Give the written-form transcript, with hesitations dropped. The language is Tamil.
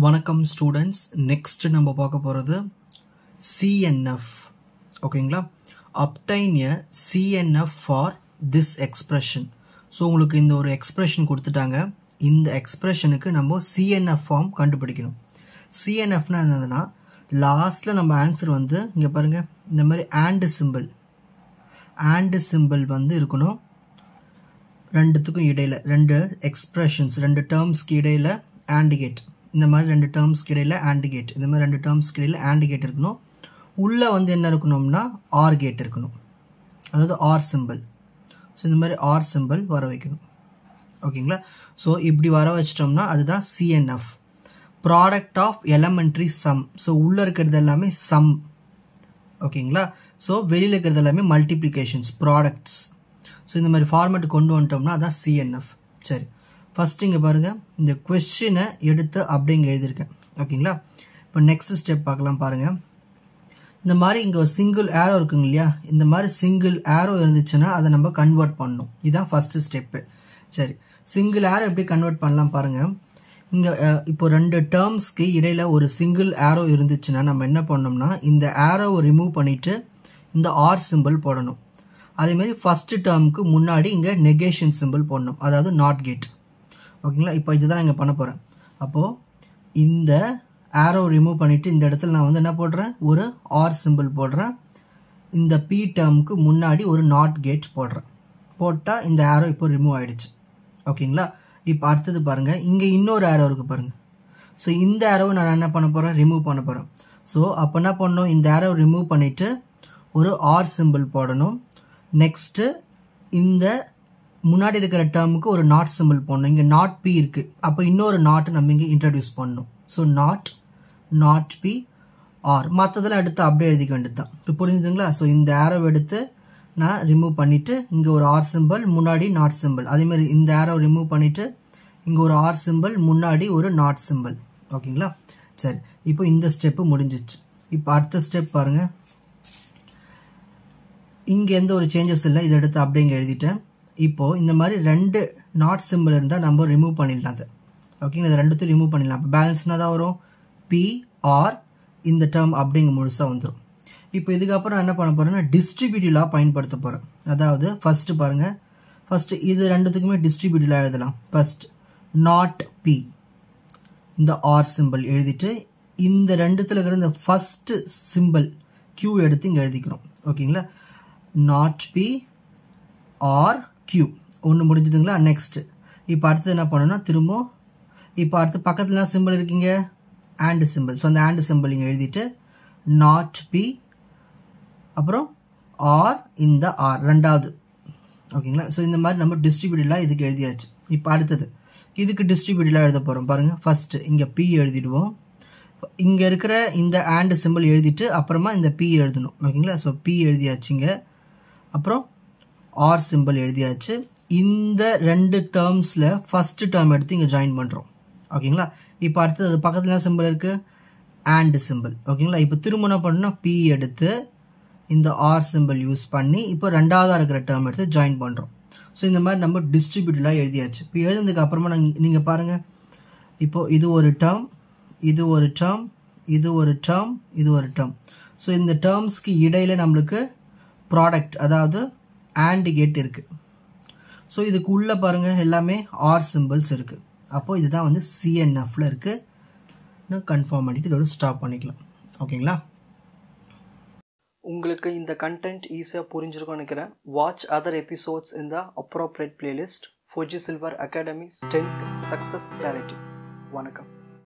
வணக்கம் ஸ்டூடெண்ட்ஸ். நெக்ஸ்ட் நம்ம பார்க்க போகிறது சிஎன்எஃப். ஓகேங்களா? Obtained a CNF for this expression. So உங்களுக்கு இந்த ஒரு எக்ஸ்பிரஷன் கொடுத்துட்டாங்க. இந்த எக்ஸ்பிரஷனுக்கு நம்ம சிஎன்எஃப் ஃபார்ம் கண்டுபிடிக்கணும். சிஎன்எஃப்னா என்னதுன்னா, லாஸ்ட்டில் நம்ம ஆன்சர் வந்து இங்கே பாருங்கள், இந்த மாதிரி ஆண்டு சிம்பிள் வந்து இருக்கணும். ரெண்டுத்துக்கும் இடையில், ரெண்டு எக்ஸ்பிரஷன்ஸ், ரெண்டு டேர்ம்ஸ்க்கு இடையில் ஆண்டிகேட், இந்த மாதிரி ரெண்டு டேர்ம்ஸ்க்கு இடையில் ஆண்டிகேட், இந்த மாதிரி ரெண்டு டேர்ம்ஸ்க்கு இடையில் ஆண்டிகேட் இருக்கணும். உள்ளே வந்து என்ன இருக்கணும்னா ஆர் கேட் இருக்கணும், அதாவது ஆர் சிம்பிள். ஸோ இந்த மாதிரி ஆர் சிம்பிள் வர வைக்கணும். ஓகேங்களா? ஸோ இப்படி வர வச்சிட்டோம்னா அதுதான் CNF, product of elementary sum. So உள்ளே இருக்கிறது எல்லாமே சம். ஓகேங்களா? ஸோ வெளியில் இருக்கிறது எல்லாமே மல்டிப்ளிகேஷன்ஸ், ப்ராடக்ட்ஸ். ஸோ இந்த மாதிரி ஃபார்மேட் கொண்டு வந்துட்டோம்னா அதான் சிஎன்எஃப். சரி, ஃபர்ஸ்ட் இங்கே பாருங்கள், இந்த கொஸ்டினை எடுத்து அப்படிங்க எழுதியிருக்கேன். ஓகேங்களா? இப்போ நெக்ஸ்ட் ஸ்டெப் பார்க்கலாம். பாருங்கள், இந்த மாதிரி இங்கே ஒரு சிங்கிள் ஏரோ இருக்குங்க இல்லையா? இந்த மாதிரி சிங்கிள் ஏரோ இருந்துச்சுன்னா அதை நம்ம கன்வெர்ட் பண்ணணும். இதுதான் ஃபர்ஸ்ட் ஸ்டெப்பு. சரி, சிங்கிள் ஏரோ எப்படி கன்வெர்ட் பண்ணலாம் பாருங்கள். இங்கே இப்போ ரெண்டு டேர்ம்ஸ்க்கு இடையில் ஒரு சிங்கிள் ஏரோ இருந்துச்சுன்னா நம்ம என்ன பண்ணோம்னா, இந்த ஏரோவை ரிமூவ் பண்ணிவிட்டு இந்த ஆர் சிம்பிள் போடணும். அதேமாரி ஃபர்ஸ்ட் டேர்முக்கு முன்னாடி இங்கே நெகேஷன் சிம்பிள் போடணும், அதாவது நாட் கேட். ஓகேங்களா? இப்போ இதுதான் இங்கே பண்ண போகிறேன். அப்போது இந்த ஏரோ ரிமூவ் பண்ணிவிட்டு இந்த இடத்துல நான் வந்து என்ன போடுறேன், ஒரு ஆர் சிம்பிள் போடுறேன். இந்த பி டேர்முக்கு முன்னாடி ஒரு நாட் கேட் போடுறேன். போட்டால் இந்த ஏரோ இப்போ ரிமூவ் ஆகிடுச்சு. ஓகேங்களா? இப்போ அடுத்தது பாருங்கள், இங்கே இன்னொரு ஏரோ இருக்குது பாருங்கள். ஸோ இந்த ஏரோவை நான் என்ன பண்ண போகிறேன், ரிமூவ் பண்ண போகிறேன். ஸோ அப்போ என்ன பண்ணணும், இந்த ஏரோ ரிமூவ் பண்ணிவிட்டு ஒரு ஆர் சிம்பிள் போடணும். நெக்ஸ்ட்டு இந்த முன்னாடி இருக்கிற டேர்முக்கு ஒரு நாட் சிம்பிள் போடணும். இங்கே நாட் பி இருக்குது, அப்போ இன்னொரு நாட் நம்ம இங்கே இன்ட்ரடியூஸ் பண்ணணும். ஸோ நாட் பி ஆர், மற்றதெல்லாம் எடுத்து அப்படியே எழுதிக்க வேண்டியது தான். இப்போ புரிஞ்சுதுங்களா? ஸோ இந்த ஏரோ எடுத்து நான் ரிமூவ் பண்ணிவிட்டு இங்கே ஒரு ஆர் சிம்பிள், முன்னாடி நாட் சிம்பிள். அதேமாதிரி இந்த ஏரோ ரிமூவ் பண்ணிவிட்டு இங்கே ஒரு ஆர் சிம்பிள், முன்னாடி ஒரு நாட் சிம்பிள். ஓகேங்களா? சரி, இப்போ இந்த ஸ்டெப்பு முடிஞ்சிச்சு. இப்போ அடுத்த ஸ்டெப் பாருங்கள். இங்கே எந்த ஒரு சேஞ்சஸ் இல்லை, இதை எடுத்து அப்படியே இங்கே எழுதிட்டேன். இப்போது இந்த மாதிரி ரெண்டு நாட் சிம்பிள் இருந்தால் நம்ம ரிமூவ் பண்ணிடலாம் அதை. ஓகேங்களா? இது ரெண்டுத்தையும் ரிமூவ் பண்ணிடலாம். இப்போ பேலன்ஸ்னால் தான் வரும் பி ஆர், இந்த டேர்ம் அப்படிங்க முழுசாக வந்துடும். இப்போ இதுக்கப்புறம் என்ன பண்ண போகிறேன்னா, டிஸ்ட்ரிபியூட்டிவ் லா பயன்படுத்த போகிறேன். அதாவது ஃபஸ்ட்டு பாருங்கள், ஃபஸ்ட்டு இது ரெண்டுத்துக்குமே டிஸ்ட்ரிபியூட்டிவ் லா எழுதலாம். ஃபஸ்ட் நாட் பி, இந்த ஆர் சிம்பிள் எழுதிட்டு இந்த ரெண்டுத்தில் இருக்கிற இந்த ஃபஸ்ட்டு சிம்பிள் கியூ எடுத்து இங்கே எழுதிக்கிறோம். ஓகேங்களா? நாட் பி ஆர் கியூ ஒன்று முடிஞ்சுதுங்களா? நெக்ஸ்ட்டு இப்போ அடுத்தது என்ன பண்ணணும்னா, திரும்ப இப்போ அடுத்து பக்கத்தில் சிம்பிள் இருக்கீங்க, ஆண்டு சிம்பிள். ஸோ அந்த ஆண்டு சிம்பிள் இங்கே எழுதிட்டு நாட் பி, அப்புறம் ஆர், இந்த ஆர் ரெண்டாவது. ஓகேங்களா? ஸோ இந்த மாதிரி நம்ம டிஸ்ட்ரிபியூட்டிவ்லாம் இதுக்கு எழுதியாச்சு. இப்போ அடுத்தது இதுக்கு டிஸ்ட்ரிபியூட்டிவ்லாம் எழுத போகிறோம். பாருங்கள், ஃபஸ்ட்டு இங்கே பி எழுதிடுவோம். இங்கே இருக்கிற இந்த ஆண்டு சிம்பிள் எழுதிட்டு அப்புறமா இந்த பி எழுதணும். ஓகேங்களா? ஸோ பி எழுதியாச்சுங்க. அப்புறம் ஆர் சிம்பிள் எழுதியாச்சு. இந்த ரெண்டு டேர்ம்ஸில் ஃபஸ்ட்டு டேர்ம் எடுத்து இங்கே ஜாயின் பண்ணுறோம். ஓகேங்களா? இப்போ அடுத்தது பக்கத்தில் சிம்பிள் இருக்குது, ஆண்டு சிம்பிள். ஓகேங்களா? இப்போ திரும்ப என்ன பண்ணணும்னா, பி எடுத்து இந்த ஆர் சிம்பிள் யூஸ் பண்ணி இப்போ ரெண்டாவதாக இருக்கிற டேர்ம் எடுத்து ஜாயின் பண்ணுறோம். ஸோ இந்த மாதிரி நம்ம டிஸ்ட்ரிபியூட்டிவ்லாம் எழுதியாச்சு. இப்போ எழுதுனதுக்கு அப்புறமா நீங்கள் பாருங்கள், இப்போது இது ஒரு டேர்ம், இது ஒரு டேர்ம், இது ஒரு டேர்ம், இது ஒரு டேர்ம். ஸோ இந்த டேர்ம்ஸ்க்கு இடையில் நம்மளுக்கு ப்ராடக்ட், அதாவது ஆண்ட் கேட் இருக்குது. ஸோ இதுக்கு உள்ளே பாருங்கள் எல்லாமே ஆர் சிம்பிள்ஸ் இருக்குது. அப்போது இதுதான் வந்து சிஎன்எஃப்ல இருக்குது. கன்ஃபார்ம் பண்ணிட்டு இதோட ஸ்டாப் பண்ணிக்கலாம். ஓகேங்களா? உங்களுக்கு இந்த கண்டென்ட் ஈஸியாக புரிஞ்சிருக்கும்னு நினைக்கிறேன். வாட்ச் அதர் எபிசோட்ஸ் இன் த appropriate playlist. Fauji silver academy strength success clarity. வணக்கம்.